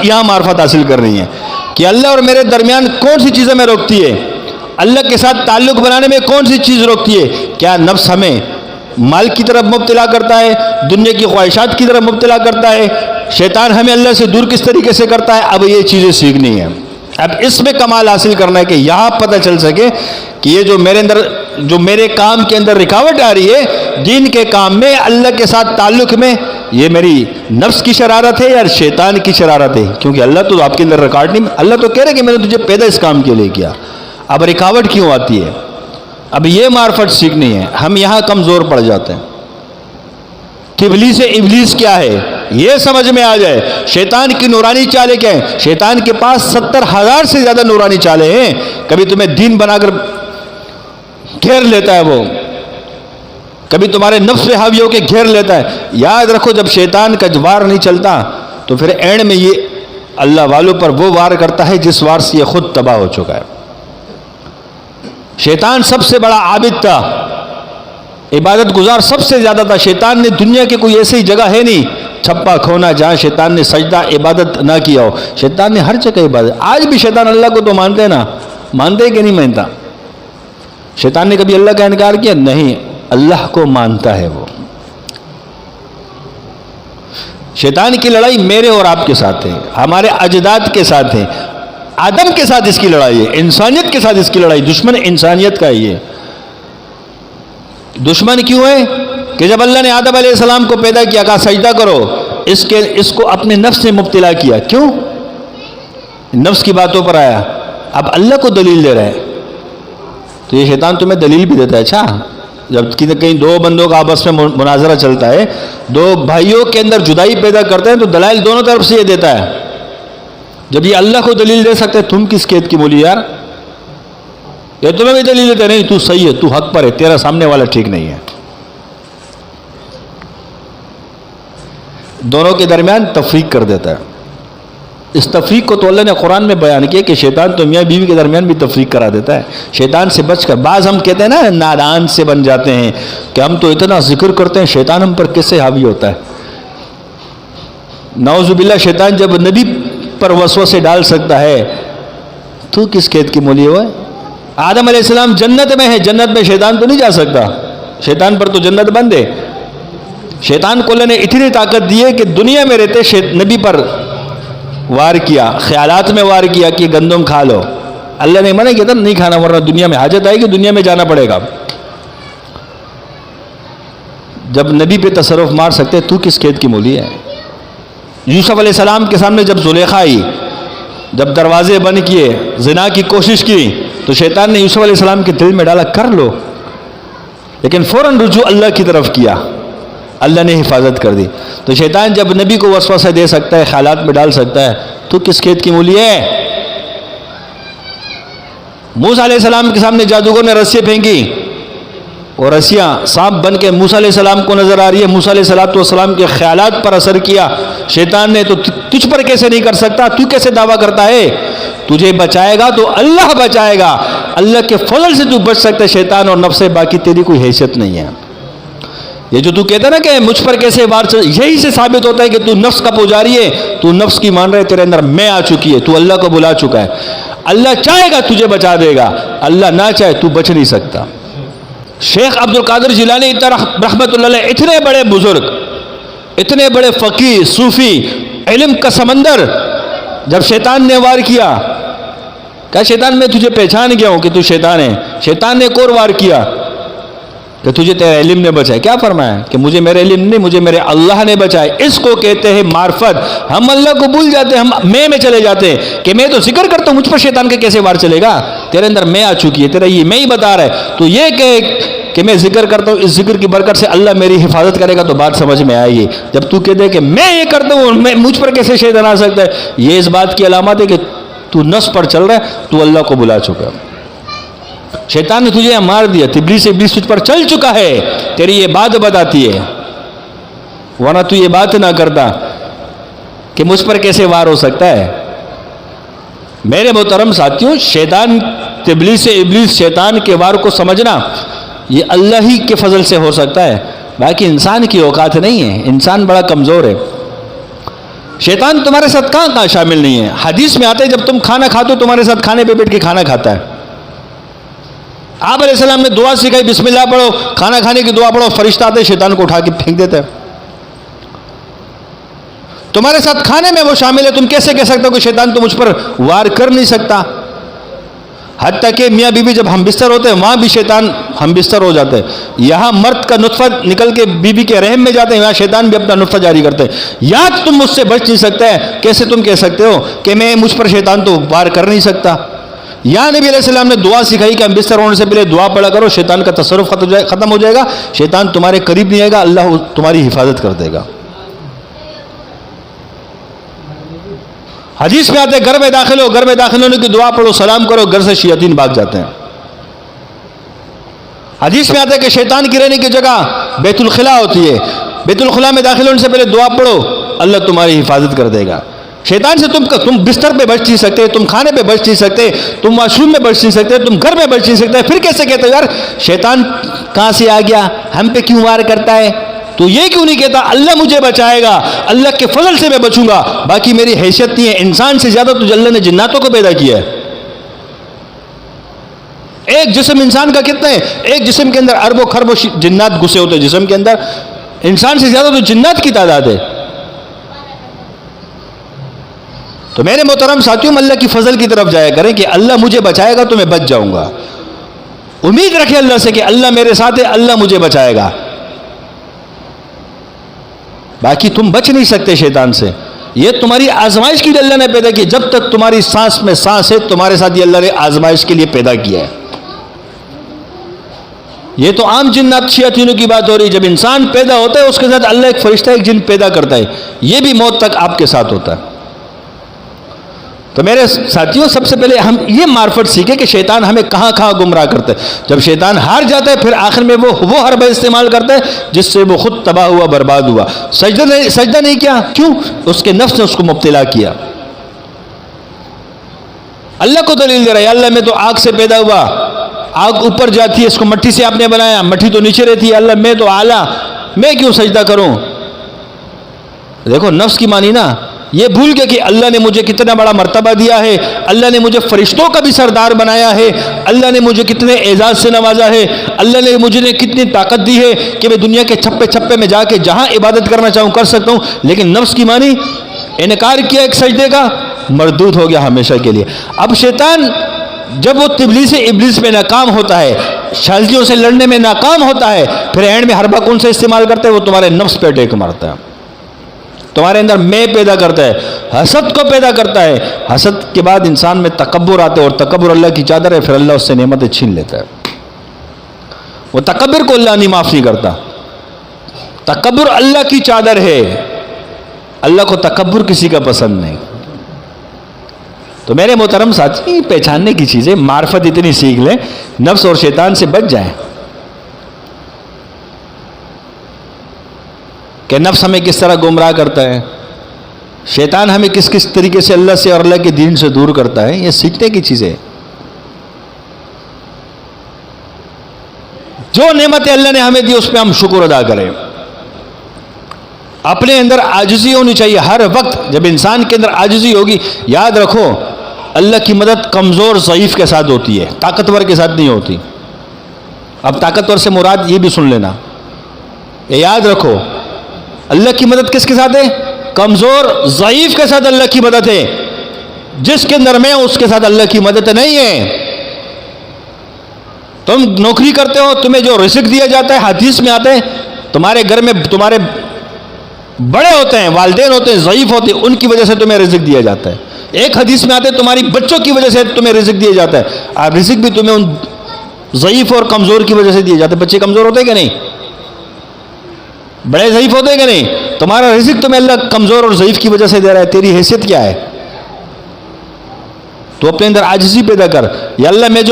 یہاں معرفت حاصل کرنی ہے کہ اللہ اور میرے درمیان کون سی چیزیں میں روکتی ہے، اللہ کے ساتھ تعلق بنانے میں کون سی چیز روکتی ہے. کیا نفس ہمیں مال کی طرف مبتلا کرتا ہے، دنیا کی خواہشات کی طرف مبتلا کرتا ہے، شیطان ہمیں اللہ سے دور کس طریقے سے کرتا ہے. اب یہ چیزیں سیکھنی ہے، اب اس میں کمال حاصل کرنا ہے کہ یہاں پتہ چل سکے کہ یہ جو میرے اندر، جو میرے کام کے اندر رکاوٹ آ رہی ہے دین کے کام میں، اللہ کے ساتھ تعلق میں، یہ میری نفس کی شرارت ہے یا شیطان کی شرارت ہے. کیونکہ اللہ تو آپ کے اندر ریکارڈ نہیں، اللہ تو کہہ رہے کہ میں نے تجھے پیدا اس کام کے لیے کیا. اب رکاوٹ کیوں آتی ہے؟ اب یہ معرفت سیکھنی ہے. ہم یہاں کمزور پڑ جاتے ہیں کہ ابلیس کیا ہے یہ سمجھ میں آ جائے. شیطان کی نورانی چالیں کیا ہیں؟ شیطان کے پاس 70,000 سے زیادہ نورانی چالیں ہیں. کبھی تمہیں دین بنا کر گھیر لیتا ہے وہ، کبھی تمہارے نفس پہ حاوی ہو کے گھیر لیتا ہے. یاد رکھو جب شیطان کا وار نہیں چلتا تو پھر اینڈ میں یہ اللہ والوں پر وہ وار کرتا ہے جس وار سے یہ خود تباہ ہو چکا ہے. شیطان سب سے بڑا عابد تھا، عبادت گزار سب سے زیادہ تھا. شیطان نے دنیا کی کوئی ایسی جگہ ہے نہیں چھپا کھونا جہاں شیطان نے سجدہ عبادت نہ کیا ہو. شیطان نے ہر جگہ عبادت. آج بھی شیطان اللہ کو تو مانتے ہیں نا، مانتے کہ نہیں مانتا؟ شیطان نے کبھی اللہ کا انکار کیا؟ نہیں، اللہ کو مانتا ہے وہ. شیطان کی لڑائی میرے اور آپ کے ساتھ ہے، ہمارے اجداد کے ساتھ ہے، آدم کے ساتھ اس کی لڑائی ہے، انسانیت کے ساتھ اس کی لڑائی. دشمن انسانیت کا ہی ہے. دشمن کیوں ہے؟ کہ جب اللہ نے آدم علیہ السلام کو پیدا کیا، کہا سجدہ کرو، اس کو اپنے نفس نے مبتلا کیا. کیوں؟ نفس کی باتوں پر آیا. اب اللہ کو دلیل دے رہا ہے تو یہ شیطان تمہیں دلیل بھی دیتا ہے. اچھا، جب کہیں دو بندوں کا آپس میں مناظرہ چلتا ہے، دو بھائیوں کے اندر جدائی پیدا کرتے ہیں تو دلائل دونوں طرف سے یہ دیتا ہے. جب یہ اللہ کو دلیل دے سکتے تم کس کھیت کی مولی یار؟ یہ تمہیں بھی دلیل دیتے نہیں، تو صحیح ہے، تو حق پر ہے، تیرا سامنے والا ٹھیک نہیں ہے. دونوں کے درمیان تفریق کر دیتا ہے. اس تفریق کو تو اللہ نے قرآن میں بیان کیا کہ شیطان تو میاں بیوی کے درمیان بھی تفریق کرا دیتا ہے. شیطان سے بچ کر. بعض ہم کہتے ہیں نا نادان سے بن جاتے ہیں کہ ہم تو اتنا ذکر کرتے ہیں، شیطان ہم پر کیسے حاوی ہوتا ہے. نعوذ باللہ، شیطان جب نبی پر وسوسے ڈال سکتا ہے تو کس کھیت کی مولی ہوا ہے؟ آدم علیہ السلام جنت میں ہے، جنت میں شیطان تو نہیں جا سکتا، شیطان پر تو جنت بند ہے. شیطان کو اللہ نے اتنی طاقت دی ہے کہ دنیا میں رہتے نبی پر وار کیا، خیالات میں وار کیا کہ گندم کھا لو. اللہ نے منع کیا تھا نہیں کھانا ورنہ دنیا میں حاجت آئے گی، دنیا میں جانا پڑے گا. جب نبی پہ تصرف مار سکتے تو کس کھیت کی مولی ہے؟ یوسف علیہ السلام کے سامنے جب زلیخا آئی، جب دروازے بند کیے، زنا کی کوشش کی تو شیطان نے یوسف علیہ السلام کے دل میں ڈالا کر لو، لیکن فوراً رجوع اللہ کی طرف کیا، اللہ نے حفاظت کر دی. تو شیطان جب نبی کو وسوسہ دے سکتا ہے، خیالات میں ڈال سکتا ہے تو کس کھیت کی مولی ہے؟ موسیٰ علیہ السلام کے سامنے جادوگر نے رسیاں پھینکی اور رسیاں سانپ بن کے موسیٰ علیہ السلام کو نظر آ رہی ہے. موسیٰ علیہ السلام کے خیالات پر اثر کیا. شیطان نے تو تجھ پر کیسے نہیں کر سکتا، تو کیسے دعویٰ کرتا ہے؟ تجھے بچائے گا تو اللہ بچائے گا، اللہ کے فضل سے تو بچ سکتا ہے. شیطان اور نفس سے باقی تیری کوئی حیثیت نہیں ہے. یہ جو تو کہتا ہے نا کہ مجھ پر کیسے وار چل، یہی سے ثابت ہوتا ہے کہ تو نفس کا پجاری ہے، تو نفس کی مان رہے، تیرے اندر میں آ چکی ہے، تو اللہ کو بلا چکا ہے. اللہ چاہے گا تجھے بچا دے گا، اللہ نہ چاہے تو بچ نہیں سکتا. شیخ عبد القادر جیلانی رحمت اللہ علیہ اتنے بڑے بزرگ، اتنے بڑے فقیہ صوفی، علم کا سمندر، جب شیطان نے وار کیا، کہا شیطان میں تجھے پہچان گیا ہوں کہ تو شیطان ہے. شیطان نے ایک اور وار کیا کہ تجھے تیرے علم نے بچائے. کیا فرمایا؟ کہ مجھے میرے علم نہیں، مجھے میرے اللہ نے بچائے. اس کو کہتے ہیں معرفت. ہم اللہ کو بھول جاتے ہیں، ہم میں چلے جاتے ہیں کہ میں تو ذکر کرتا ہوں، مجھ پر شیطان کے کیسے وار چلے گا؟ تیرے اندر میں آ چکی ہے، تیرا یہ میں ہی بتا رہا ہے. تو یہ کہ میں ذکر کرتا ہوں، اس ذکر کی برکت سے اللہ میری حفاظت کرے گا، تو بات سمجھ میں آئی ہے. جب تو کہتے کہ میں یہ کرتا ہوں، مجھ پر کیسے شیطان آ سکتا ہے، یہ اس بات کی علامت ہے کہ تو نفس پر چل رہا ہے، تو اللہ کو بلا چکا. شیطان نے تجھے مار دیا، ابلیس تجھ پر چل چکا ہے، تیری یہ بات بتاتی ہے. ورنہ تو یہ بات نہ کرتا کہ مجھ پر کیسے وار ہو سکتا ہے. میرے محترم ساتھیوں، شیطان ابلیس شیطان کے وار کو سمجھنا یہ اللہ ہی کے فضل سے ہو سکتا ہے، باقی انسان کی اوقات نہیں ہے. انسان بڑا کمزور ہے. شیطان تمہارے ساتھ کہاں شامل نہیں ہے؟ حدیث میں آتے جب تم کھانا کھاتے ہو تمہارے ساتھ کھانے پہ بیٹھ کے کھانا کھاتا ہے. آپ علیہ السلام نے دعا سکھائی، بسم اللہ پڑھو، کھانا کھانے کی دعا پڑھو، فرشتہ آتے شیطان کو اٹھا کے پھینک دیتا ہے. تمہارے ساتھ کھانے میں وہ شامل ہے، تم کیسے کہہ سکتے ہو کہ شیطان تو مجھ پر وار کر نہیں سکتا؟ حتیٰ کہ میاں بیوی جب ہم بستر ہوتے ہیں وہاں بھی شیطان ہم بستر ہو جاتے ہیں. یہاں مرد کا نطفہ نکل کے بیوی کے رحم میں جاتے ہیں، یہاں شیطان بھی اپنا نطفہ جاری کرتے ہیں. یا تم مجھ سے بچ نہیں سکتے، کیسے تم کہہ سکتے ہو کہ میں مجھ پر شیطان تو وار کر نہیں سکتا؟ یا نبی علیہ السلام نے دعا سکھائی کہ ہم بستر ہونے سے پہلے دعا پڑھا کرو، شیطان کا تصرف ختم ہو جائے گا، شیطان تمہارے قریب نہیں آئے گا، اللہ تمہاری حفاظت کر دے گا. حدیث میں آتے گھر میں داخل ہو، گھر میں داخل ہونے کی دعا پڑھو، سلام کرو، گھر سے شیاطین بھاگ جاتے ہیں. حدیث میں آتا ہے کہ شیطان کی رہنے کی جگہ بیت الخلا ہوتی ہے، بیت الخلا میں داخل ہونے سے پہلے دعا پڑھو، اللہ تمہاری حفاظت کر دے گا. شیطان سے تم بستر پہ بچ نہیں سکتے، تم کھانے پہ بچ نہیں سکتے، تم واش روم میں بچ نہیں سکتے، تم گھر میں بچ نہیں سکتے. پھر کیسے کہتے ہو یار شیطان کہاں سے آ گیا، ہم پہ کیوں وار کرتا ہے؟ تو یہ کیوں نہیں کہتا اللہ مجھے بچائے گا، اللہ کے فضل سے میں بچوں گا، باقی میری حیثیت نہیں ہے. انسان سے زیادہ تو اللہ نے جناتوں کو پیدا کیا ہے. ایک جسم انسان کا کتنا ہے؟ ایک جسم کے اندر اربوں خربوں جنات گھسے ہوتے ہیں جسم کے اندر. انسان سے زیادہ تو جنات کی تعداد ہے. تو میرے محترم ساتھیوں، اللہ کی فضل کی طرف جایا کریں کہ اللہ مجھے بچائے گا تو میں بچ جاؤں گا. امید رکھے اللہ سے کہ اللہ میرے ساتھ ہے، اللہ مجھے بچائے گا. باقی تم بچ نہیں سکتے شیطان سے. یہ تمہاری آزمائش کے لیے اللہ نے پیدا کی. جب تک تمہاری سانس میں سانس ہے تمہارے ساتھ یہ اللہ نے آزمائش کے لیے پیدا کیا ہے. یہ تو عام جنات شیاطینوں کی بات ہو رہی ہے. جب انسان پیدا ہوتا ہے اس کے ساتھ اللہ ایک فرشتہ ایک جن پیدا کرتا ہے، یہ بھی موت تک آپ کے ساتھ ہوتا ہے. تو میرے ساتھیوں، سب سے پہلے ہم یہ معرفت سیکھیں کہ شیطان ہمیں کہاں کہاں گمراہ کرتا ہے. جب شیطان ہار جاتا ہے پھر آخر میں وہ حربہ استعمال کرتا ہے جس سے وہ خود تباہ ہوا، برباد ہوا. سجدہ نہیں کیا، کیوں؟ اس کے نفس نے اس کو مبتلا کیا. اللہ کو دلیل دے رہا ہے، اللہ میں تو آگ سے پیدا ہوا، آگ اوپر جاتی ہے، اس کو مٹی سے آپ نے بنایا، مٹی تو نیچے رہتی ہے، اللہ میں تو اعلیٰ، میں کیوں سجدہ کروں؟ دیکھو نفس کی مانی نا، یہ بھول گئے کہ اللہ نے مجھے کتنا بڑا مرتبہ دیا ہے، اللہ نے مجھے فرشتوں کا بھی سردار بنایا ہے، اللہ نے مجھے کتنے اعزاز سے نوازا ہے، اللہ نے مجھے کتنی طاقت دی ہے کہ میں دنیا کے چھپے چھپے میں جا کے جہاں عبادت کرنا چاہوں کر سکتا ہوں. لیکن نفس کی مانی، انکار کیا ایک سجدے کا، مردود ہو گیا ہمیشہ کے لیے. اب شیطان جب وہ تبلیغ ابلیس میں ناکام ہوتا ہے، شاذلیوں سے لڑنے میں ناکام ہوتا ہے، پھر اینڈ میں حربہ کون سے استعمال کرتا ہے؟ وہ تمہارے نفس پہ اٹیک مارتا ہے، تمہارے اندر میں پیدا کرتا ہے، حسد کو پیدا کرتا ہے. حسد کے بعد انسان میں تکبر آتا ہے، اور تکبر اللہ کی چادر ہے، پھر اللہ اس سے نعمتیں چھین لیتا ہے. وہ تکبر کو اللہ نہیں معاف نہیں کرتا. تکبر اللہ کی چادر ہے، اللہ کو تکبر کسی کا پسند نہیں. تو میرے محترم ساتھی، پہچاننے کی چیزیں معرفت اتنی سیکھ لیں، نفس اور شیطان سے بچ جائیں کہ نفس ہمیں کس طرح گمراہ کرتا ہے، شیطان ہمیں کس کس طریقے سے اللہ سے اور اللہ کے دین سے دور کرتا ہے. یہ سیکھنے کی چیزیں. جو نعمتیں اللہ نے ہمیں دی اس پہ ہم شکر ادا کریں. اپنے اندر عاجزی ہونی چاہیے ہر وقت. جب انسان کے اندر عاجزی ہوگی، یاد رکھو اللہ کی مدد کمزور ضعیف کے ساتھ ہوتی ہے، طاقتور کے ساتھ نہیں ہوتی. اب طاقتور سے مراد یہ بھی سن لینا، یہ یاد رکھو اللہ کی مدد کس کے ساتھ ہے؟ کمزور ضعیف کے ساتھ اللہ کی مدد ہے. جس کے اندر میں اس کے ساتھ اللہ کی مدد نہیں ہے. تم نوکری کرتے ہو، تمہیں جو رزق دیا جاتا ہے، حدیث میں آتا ہے تمہارے گھر میں تمہارے بڑے ہوتے ہیں، والدین ہوتے ہیں، ضعیف ہوتے ہیں، ان کی وجہ سے تمہیں رزق دیا جاتا ہے. ایک حدیث میں آتے ہیں تمہاری بچوں کی وجہ سے تمہیں رزق دیا جاتا ہے. اور رزق بھی تمہیں ان ضعیف اور کمزور کی وجہ سے دیے جاتے ہیں. بچے کمزور ہوتے ہیں کہ نہیں؟ بڑے ضعیف ہوتے ہیں کہ نہیں؟ تمہارا رزق تمہیں اللہ کمزور اور ضعیف کی وجہ سے دے رہا ہے. تیری حیثیت کیا ہے؟ تو اپنے اندر عاجزی پیدا کر. یا اللہ میں جو